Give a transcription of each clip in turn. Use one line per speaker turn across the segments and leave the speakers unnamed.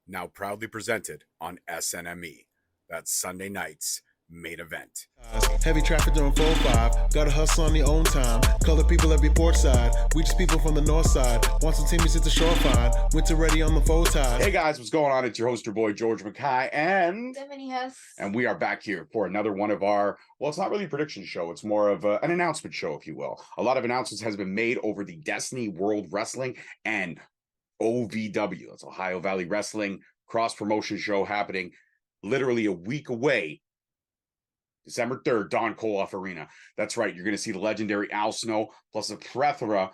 now proudly presented on SNME. That's Sunday night's main event.
Heavy traffic during 4-5. Gotta hustle on your own time. Color people every port side. We just people from the north side. Want some teammates at the shore fine. Winter ready on the full tide.
Hey guys, what's going on? It's your host, your boy, George Mackay, and we are back here for another one of our, well, it's not really a prediction show. It's more of an announcement show, if you will. A lot of announcements has been made over the Destiney World Wrestling and OVW. That's Ohio Valley Wrestling cross-promotion show happening literally a week away. December 3rd, Don Kolov Arena. That's right. You're going to see the legendary Al Snow plus a plethora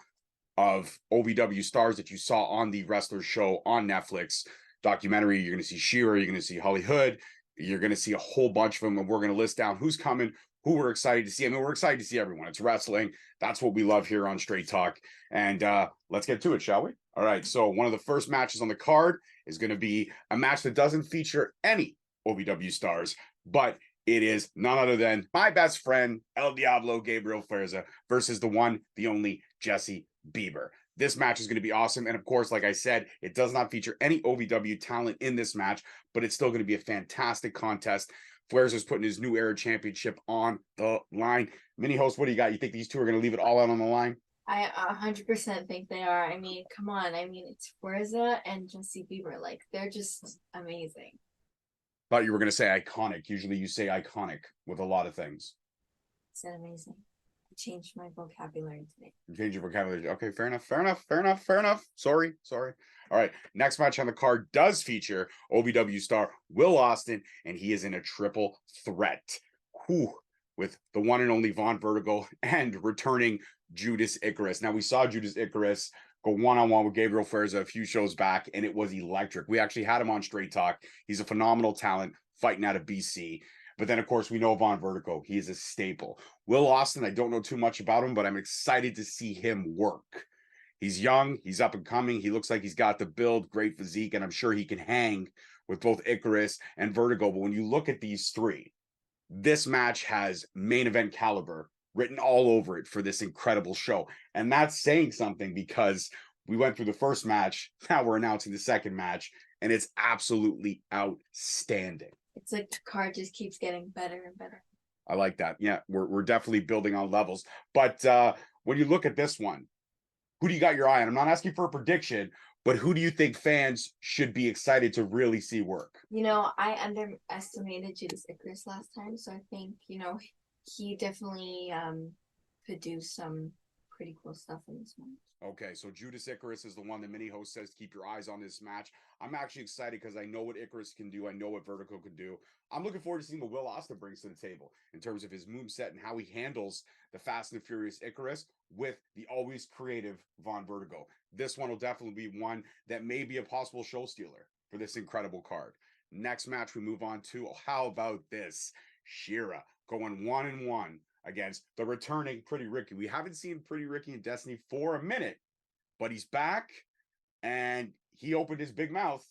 of OVW stars that you saw on the Wrestler Show on Netflix documentary. You're going to see Shira. You're going to see Hollyhood. You're going to see a whole bunch of them, and we're going to list down who's coming, who we're excited to see. I mean, we're excited to see everyone. It's wrestling. That's what we love here on Straight Talk. And let's get to it, shall we? All right. So one of the first matches on the card is going to be a match that doesn't feature any OVW stars, but it is none other than my best friend, El Diablo Gabriel Ferza, versus the one, the only Jesse Bieber. This match is going to be awesome. And of course, like I said, it does not feature any OVW talent in this match, but it's still going to be a fantastic contest. Flair's is putting his new era championship on the line. Mini host, what do you got? You think these two are going to leave it all out on the line?
I 100% think they are. I mean, come on. I mean, it's Forza and Jesse Bieber. Like, they're just amazing.
Thought you were going to say iconic. Usually you say iconic with a lot of things.
Said amazing. I changed my vocabulary today.
You changed your vocabulary. Okay, fair enough. Sorry. All right, next match on the card does feature OVW star Will Austin, and he is in a triple threat. With the one and only Von Vertigo and returning Judas Icarus. Now, we saw Judas Icarus go one-on-one with Gabriel Ferza a few shows back, and it was electric. We actually had him on Straight Talk. He's a phenomenal talent fighting out of BC. But then, of course, we know Von Vertigo. He is a staple. Will Austin, I don't know too much about him, but I'm excited to see him work. He's young. He's up and coming. He looks like he's got the build, great physique, and I'm sure he can hang with both Icarus and Vertigo. But when you look at these three, this match has main event caliber written all over it for this incredible show. And that's saying something because we went through the first match. Now we're announcing the second match, and it's absolutely outstanding.
It's like the card just keeps getting better and better.
I like that. Yeah, we're definitely building on levels. But when you look at this one, who do you got your eye on? I'm not asking for a prediction, but who do you think fans should be excited to really see work?
You know, I underestimated Judas Icarus last time, so I think, you know, he definitely could do some pretty cool stuff in this match.
Okay, so Judas Icarus is the one that Mini Host says to keep your eyes on this match. I'm actually excited because I know what Icarus can do. I know what Vertigo can do. I'm looking forward to seeing what Will Austin brings to the table in terms of his moveset and how he handles the Fast and Furious Icarus with the always creative Von Vertigo. This one will definitely be one that may be a possible show stealer for this incredible card. Next match we move on to, how about this? Shira going 1-1 against the returning Pretty Ricky. We haven't seen Pretty Ricky in Destiney for a minute, but he's back, and he opened his big mouth,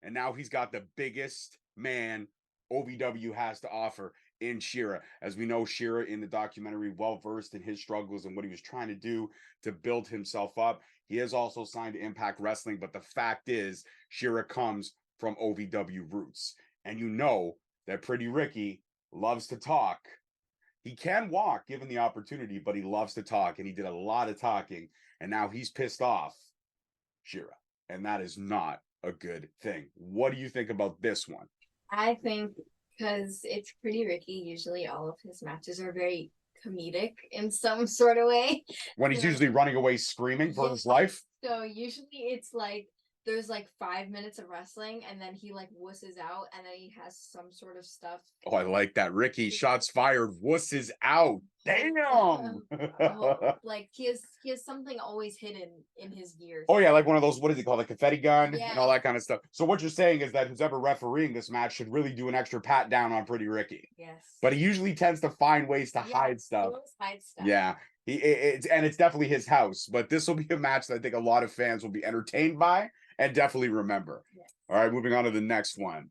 and now he's got the biggest man OVW has to offer in Shira. As we know, Shira in the documentary, well-versed in his struggles and what he was trying to do to build himself up. He is also signed to Impact Wrestling, but the fact is, Shira comes from OVW roots. And you know that Pretty Ricky loves to talk. He can walk given the opportunity, but he loves to talk, and he did a lot of talking, and now he's pissed off Shira, and that is not a good thing. What do you think about this one?
I think because it's Pretty Ricky, usually all of his matches are very comedic in some sort of way.
When he's usually running away screaming for his life?
So usually it's like there's like 5 minutes of wrestling, and then he like wusses out, and then he has some sort of stuff.
Oh, I like that. Ricky, shots fired, wusses out. Damn.
Like he has something always hidden in his gear.
Oh yeah, like one of those, what is it called, a confetti gun
Yeah.
and all that kind of stuff. So what you're saying is that who's ever refereeing this match should really do an extra pat down on Pretty Ricky.
Yes.
But he usually tends to find ways to hide stuff.
He always hides stuff.
Yeah. It's definitely his house, but this will be a match that I think a lot of fans will be entertained by and definitely remember.
Yes.
All right, moving on to the next one.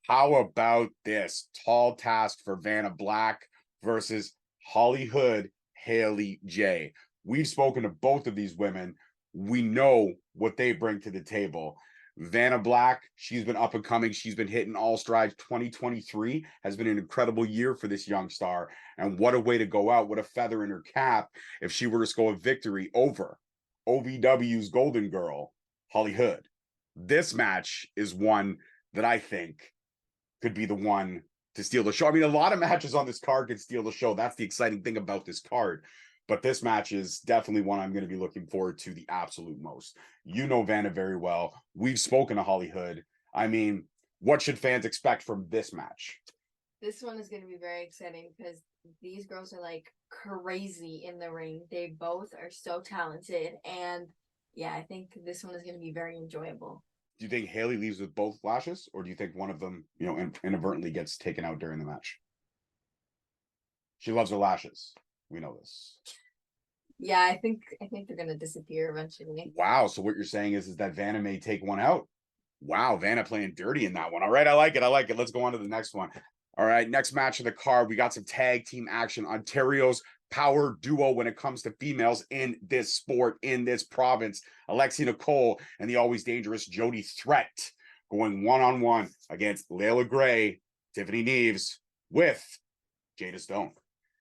How about this? Tall task for Vanna Black versus Hollyhood Haley J. We've spoken to both of these women. We know what they bring to the table. Vanna Black, she's been up and coming. She's been hitting all strides. 2023 has been an incredible year for this young star. And what a way to go out. What a feather in her cap if she were to score a victory over OVW's Golden Girl, Hollyhood. This match is one that I think could be the one to steal the show. I mean, a lot of matches on this card could steal the show. That's the exciting thing about this card. But this match is definitely one I'm going to be looking forward to the absolute most. You know Vanna very well. We've spoken to Hollyhood. I mean, what should fans expect from this match?
This one is going to be very exciting because these girls are like crazy in the ring. They both are so talented. And yeah, I think this one is going to be very enjoyable.
Do you think Haley leaves with both lashes, or do you think one of them, you know, inadvertently gets taken out during the match? She loves her lashes. We know this.
Yeah, I think they're gonna disappear eventually.
Wow. So what you're saying is that Vanna may take one out. Wow, Vanna playing dirty in that one. All right, I like it. I like it. Let's go on to the next one. All right, next match of the card. We got some tag team action. Ontario's power duo when it comes to females in this sport, in this province. Alexia Nicole and the always dangerous Jody Threat going one-on-one against Leila Grey Tiffany Nieves with Jada Stone.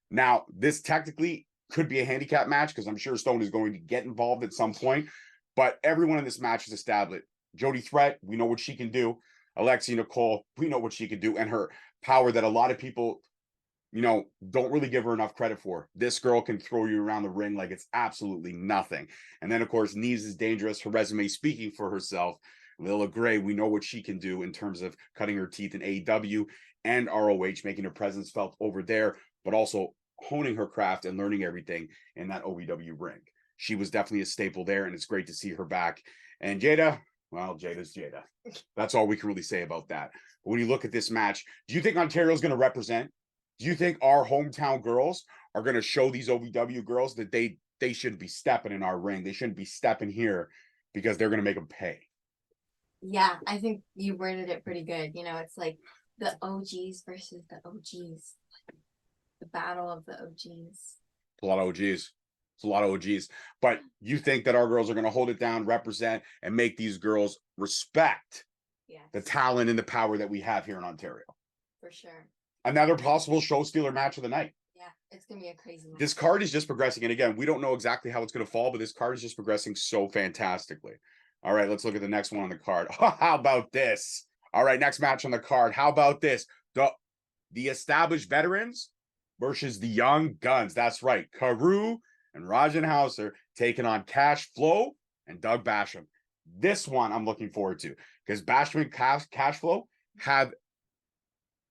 Now, this technically could be a handicap match because I'm sure Stone is going to get involved at some point. But everyone in this match is established. Jody Threat, we know what she can do. Alexia Nicole, we know what she can do. And her power that a lot of people, you know, don't really give her enough credit for. This girl can throw you around the ring like it's absolutely nothing. And then, of course, Nieves is dangerous. Her resume speaking for herself. Leila Grey, we know what she can do in terms of cutting her teeth in AEW and ROH, making her presence felt over there, but also honing her craft and learning everything in that OVW ring. She was definitely a staple there, and it's great to see her back. And Jada, well, Jada's Jada. That's all we can really say about that. But when you look at this match, do you think Ontario's going to represent? Do you think our hometown girls are going to show these OVW girls that they shouldn't be stepping in our ring? They shouldn't be stepping here because they're going to make them pay.
Yeah, I think you worded it pretty good. You know, it's like the OGs versus the OGs. The battle of the OGs.
A lot of OGs. It's a lot of OGs. But you think that our girls are going to hold it down, represent, and make these girls respect the talent and the power that we have here in Ontario.
For sure.
Another possible show stealer match of the night.
Yeah, it's going to be a crazy match.
This card is just progressing. And again, we don't know exactly how it's going to fall, but this card is just progressing so fantastically. All right, let's look at the next one on the card. How about this? All right, next match on the card. How about this? The established veterans versus the young guns. That's right. Karou and Rajan taking on Cash Flow and Doug Basham. This one I'm looking forward to because Basham and Cash Flow have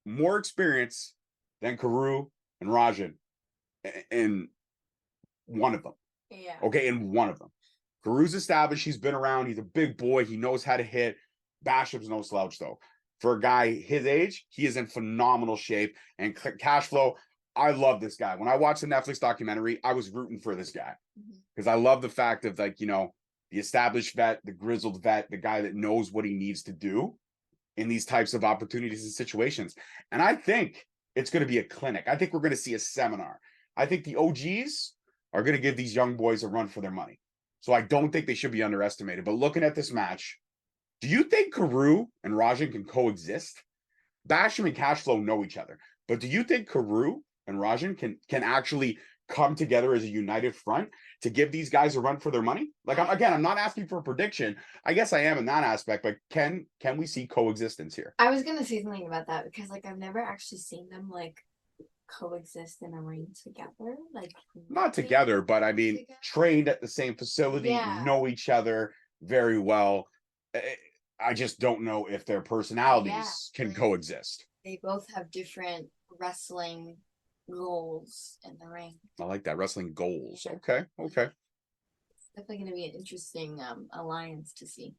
more experience than Karou and Rajan in one of them.
Yeah.
Okay, in one of them. Karou's established. He's been around. He's a big boy. He knows how to hit. Basham's no slouch, though. For a guy his age, he is in phenomenal shape. And Cash Flow, I love this guy. When I watched the Netflix documentary, I was rooting for this guy because I love the fact of, like, you know, the established vet, the grizzled vet, the guy that knows what he needs to do in these types of opportunities and situations. And I think it's going to be a clinic. I think we're going to see a seminar. I think the OGs are going to give these young boys a run for their money. So I don't think they should be underestimated. But looking at this match, do you think Karou and Rajan can coexist? Basham and Cashflow know each other. But do you think Karou and Rajan can actually come together as a united front to give these guys a run for their money? Like, I'm not asking for a prediction. I guess I am in that aspect, but can we see coexistence here?
I was going to say something about that because, like, I've never actually seen them, like, coexist in a ring together. Like,
not together, but I mean, trained at the same facility, know each other very well. I just don't know if their personalities can coexist.
They both have different wrestling goals in the ring.
I like that, wrestling goals. Okay. It's
definitely going to be an interesting alliance to see.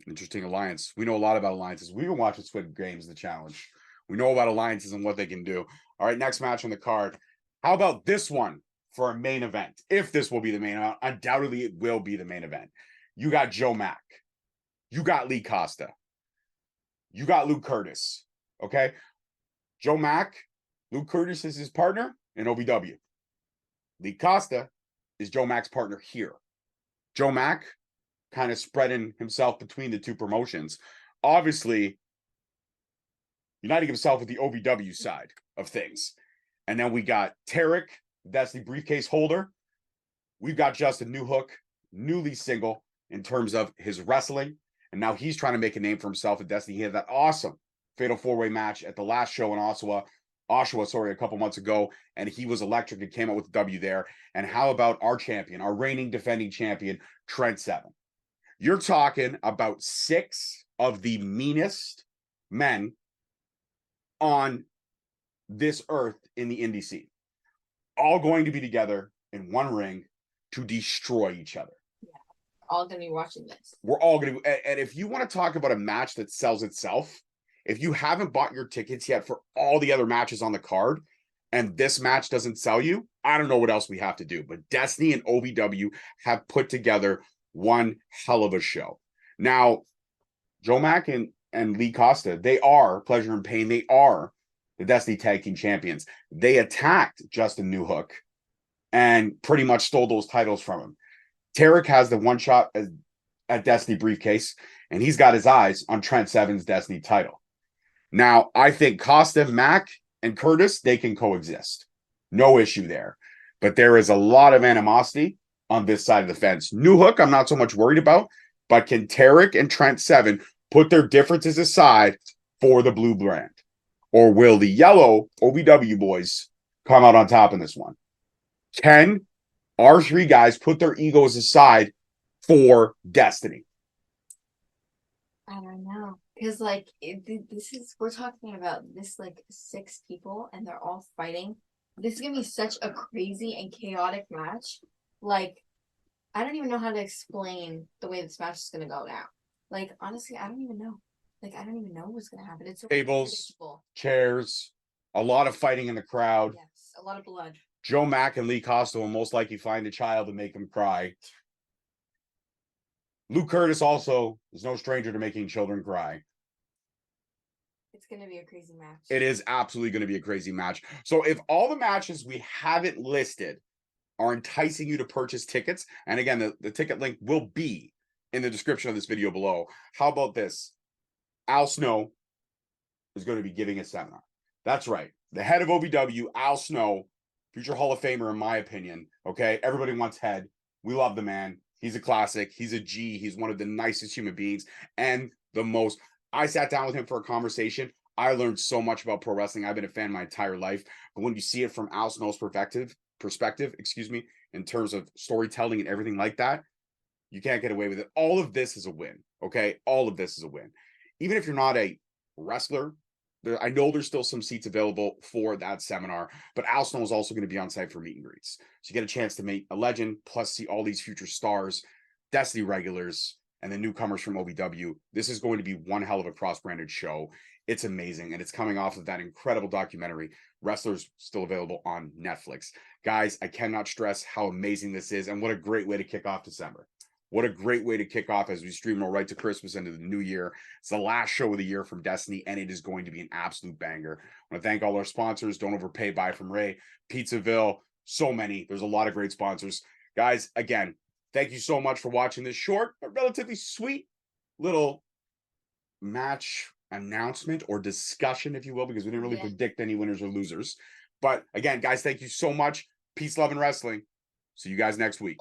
Interesting alliance. We know a lot about alliances. We've been watching Squid Games, The Challenge. We know about alliances and what they can do. All right, next match on the card. How about this one for a main event? If this will be the main event, undoubtedly it will be the main event. You got Joe Mack. You got Lee Costa. You got Luke Curtis. Okay? Joe Mack, Luke Curtis is his partner in OVW. Lee Costa is Joe Mack's partner here. Joe Mack kind of spreading himself between the two promotions. Obviously, uniting himself with the OVW side of things. And then we got Tarek, that's the briefcase holder. We've got Justin Newhook, newly single in terms of his wrestling. And now he's trying to make a name for himself at Destiney. He had that awesome fatal four-way match at the last show in Oshawa, a couple months ago. And he was electric and came out with the W there. And how about our champion, our reigning defending champion, Trent Seven? You're talking about 6 of the meanest men on this earth in the indie scene, all going to be together in one ring to destroy each other.
Yeah, all gonna be watching this.
We're all gonna be, and if you want to talk about a match that sells itself, if you haven't bought your tickets yet for all the other matches on the card, and this match doesn't sell you, I don't know what else we have to do. But Destiney and OVW have put together one hell of a show. Now, Joe Mack and Lee Costa, they are Pleasure and Pain. They are the Destiney Tag Team Champions. They attacked Justin Newhook and pretty much stole those titles from him. Tarek has the one shot at Destiney briefcase, and he's got his eyes on Trent Seven's Destiney title. Now, I think Costa, Mack, and Curtis, they can coexist. No issue there. But there is a lot of animosity on this side of the fence. Newhook, I'm not so much worried about, but can Tarek and Trent Seven put their differences aside for the blue brand? Or will the yellow OVW boys come out on top in this one? Can our 3 guys put their egos aside for Destiney?
I don't know. Because, like, we're talking about this, like, 6 people, and they're all fighting. This is going to be such a crazy and chaotic match. Like, I don't even know how to explain the way this match is going to go now. Like, honestly, I don't even know. Like, I don't even know what's going to happen. It's so
tables, chairs, a lot of fighting in the crowd.
Yes, a lot of blood.
Joe Mack and Lee Costa will most likely find a child and make him cry. Luke Curtis also is no stranger to making children cry.
It's going to be a crazy match.
It is absolutely going to be a crazy match. So if all the matches we haven't listed are enticing you to purchase tickets, and again, the ticket link will be in the description of this video below. How about this? Al Snow is going to be giving a seminar. That's right. The head of OVW, Al Snow, future Hall of Famer, in my opinion. Okay. Everybody wants head. We love the man. He's a classic. He's a G. He's one of the nicest human beings and the most. I sat down with him for a conversation. I learned so much about pro wrestling. I've been a fan my entire life. But when you see it from Al Snow's perspective, in terms of storytelling and everything like that, you can't get away with it. All of this is a win. Okay. All of this is a win. Even if you're not a wrestler, I know there's still some seats available for that seminar, but Al Snow is also going to be on site for meet and greets. So you get a chance to meet a legend, plus see all these future stars, Destiney regulars, and the newcomers from OVW. This is going to be one hell of a cross-branded show. It's amazing, and it's coming off of that incredible documentary, Wrestlers, still available on Netflix. Guys, I cannot stress how amazing this is, and what a great way to kick off December. What a great way to kick off as we stream right to Christmas into the new year. It's the last show of the year from Destiney, and it is going to be an absolute banger. I want to thank all our sponsors. Don't Overpay, Buy From Ray, Pizzaville, so many. There's a lot of great sponsors. Guys, again, thank you so much for watching this short, but relatively sweet little match announcement or discussion, if you will, because we didn't really predict any winners or losers. But again, guys, thank you so much. Peace, love, and wrestling. See you guys next week.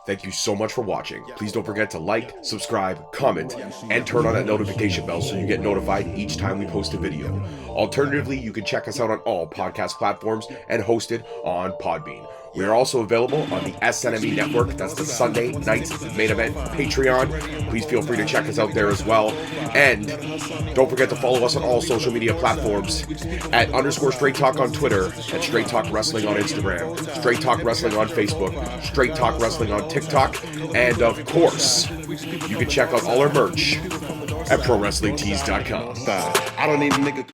Thank you so much for watching. Please don't forget to like, subscribe, comment, and turn on that notification bell so you get notified each time we post a video. Alternatively, you can check us out on all podcast platforms and hosted on Podbean. We are also available on the SNME network. That's the Sunday Nights Main Event Patreon. Please feel free to check us out there as well. And don't forget to follow us on all social media platforms at _Straight Talk on Twitter, at Straight Talk Wrestling on Instagram, Straight Talk Wrestling on Facebook, Straight Talk Wrestling on TikTok, and of course, you can check out all our merch at ProWrestlingTees.com.
I don't need a nigga.